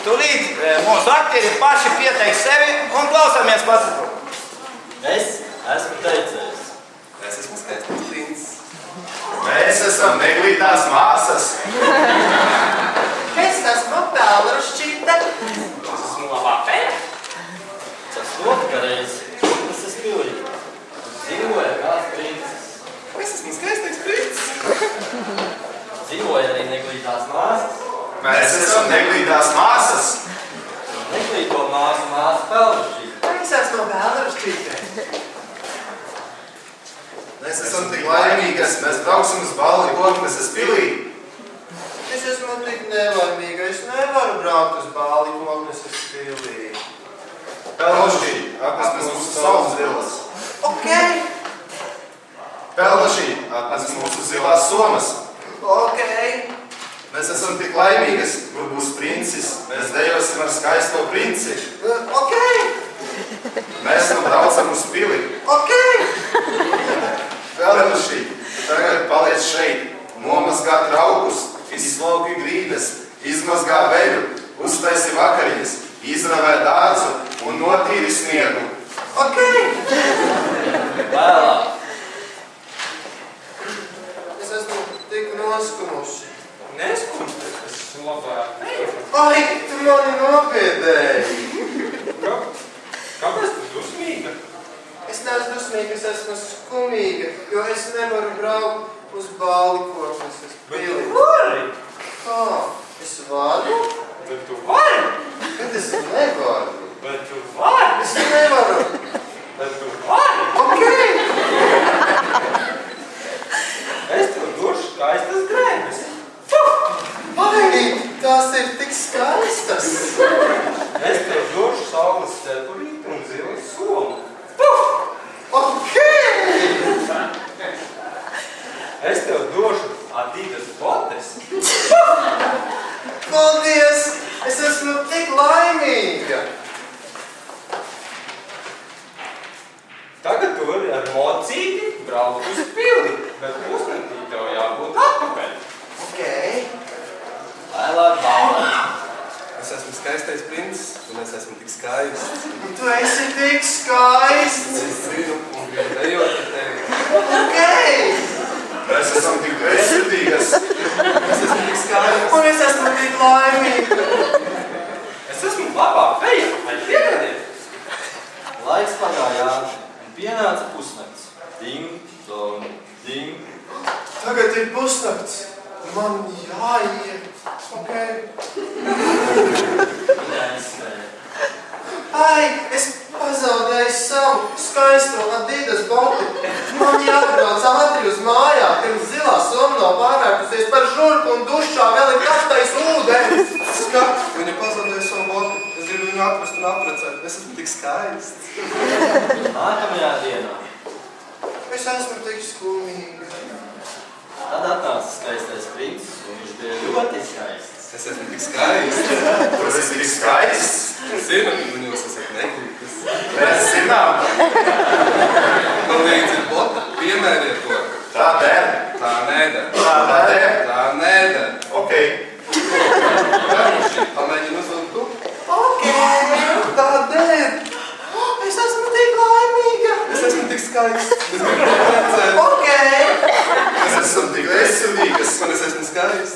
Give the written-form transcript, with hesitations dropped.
Tūlīt mūsu aktieri paši pieteiks sevi un klausāmies pasako. Es esmu teicējis. Es esmu skaistais princis. Mēs esam neglītās māsas. Es esmu pelrušķīte. Es esmu labā pēja. Tas otkareiz, tas es pilīgi. Dzīvoja kāds princis. Es esmu skaistais princis. Dzīvoja arī neglītās māsas. Mēs esam neglītās māsas. Neglīto māsu pelrušķīte. Es esmu pelrušķīte. Mēs esam tik laimīgas, mēs brauksim uz balli Kokneses pilī. Es esmu tik nelaimīga, es nevaru braukt uz balli Kokneses pilī. Pelnašī, atnes mūsu saules zilas. Ok. Pelnašī, atnes mūsu zilās somas. Ok. Mēs esam tik laimīgas, kur būs princis. Mēs dejosim ar skaisto princi. Ok. Mēs nu braucam uz pili. Ok. Pelnašī, tagad paliec šeit. Nomazgā traukus, izslauki grīdas, izmazgā veļu, uztaisi vakariņas, izravē dārzu un notīri sniegu. Ok. Vēlāk. Es esmu tik noskumuši. Neskumsties, es esmu labā pēja. Ai, tu mani nobiedēji. Kāpēc tu dusmīga? Es neesmu dusmīga, es esmu skumīga, jo es nevaru braukt uz balli Kokneses pilī. Vari! Kā? Es varu? Bet tu vari! Bet es nevaru. Bet tu vari! Es nevaru. Bet tu vari! Ok. Es tev došu skaistas drēbes. Ai, tās ir tik skaistas. Es tev došu saules cepurīti un zilas somu. Ok. Es tev došu Adidas botes. Paldies. Es esmu tik laimīga. Tagad tu vari ar mocīti braukt uz pili, bet pusnatī tev jābūt atpakaļ. Ok. Vēlāk balvā. Es esmu skaistais princis, un es esmu tik skaists. Tu esi tik skaists. Es zinu, un gribu dejot ar tevi. Ok. Mēs esam tik greizsirdīgas. Es esmu tik skaists. Un es esmu tik laimīga. Es esmu labā pēja, vai piegadiet? Laiks pagāja ātri un pienāca pusnakts. Ding, dong, ding. Tagad ir pusnakts. Man jāiet. Ok. Neizspēja. Ai, es pazaudēju savu skaisto Adidas boti. Man jābrauc ātri uz mājām, pirms zilā soma nav pārvērtusies par žurku un dušā vēl ir kastais ūdens. Skat, viņa pazaudēja savu boti. Es gribu viņu atrast un apprecēt. Es esmu tik skaists. Nākamajā dienā. Es esmu tik skumīga. Tad atnāca skaistais princis, un viņš bija ļoti skaists. Es esmu tik skaists. Tu esi tik skaists. Es zinu, un jūs esat neglītas. Mēs zinām. Man līdzi ir bota. Piemēriet to. Tā der. Tā neder. Tā der. Tā neder. Ok. Pamēģini uzvilkt tu. Ok. Tā der. Es esmu tik laimīga. Es esmu tik skaists. Es gribu apprecēt. Ok. Mēs esam tik greizsirdīgas. Un es esmu skaists.